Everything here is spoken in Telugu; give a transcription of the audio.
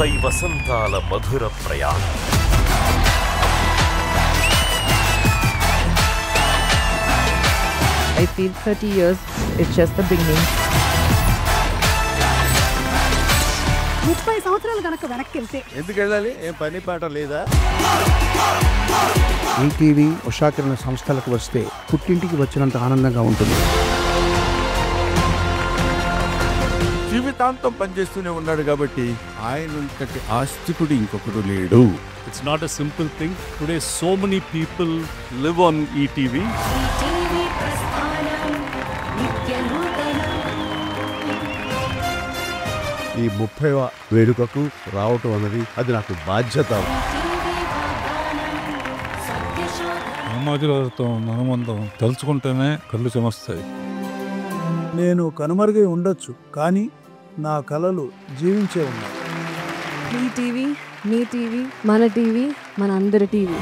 30 వసంతాల మధుర ప్రయాణం. I feel 30 years, it's just the beginning. 30 సంవత్సరాలు కనుక వెనక్కి వెళ్తే ఎందుకు వెళ్ళాలి? ఏం పని పాట లేదా? ఈటీవీ ఉషాకిరణ సంస్థలకు వస్తే పుట్టింటికి వచ్చినంత ఆనందంగా ఉంటుంది. జీవితాంతం పనిచేస్తూనే ఉన్నాడు కాబట్టి ఆయనంతటి ఆస్తికుడు ఇంకొకడు లేడు. It's not a simple thing. Today so many people live on ETV. ఈ 30వ వేడుకకు రావటం అన్నది అది నాకు బాధ్యత. రామాజులతో అనుబంధం తలుచుకుంటేనే కళ్ళు చెమస్తాయి. నేను కనుమరుగై ఉండొచ్చు, కానీ నా కలలు జీవించే ఉన్నాయి. మీ టీవీ, మన టీవీ, మన అందరి టీవీ.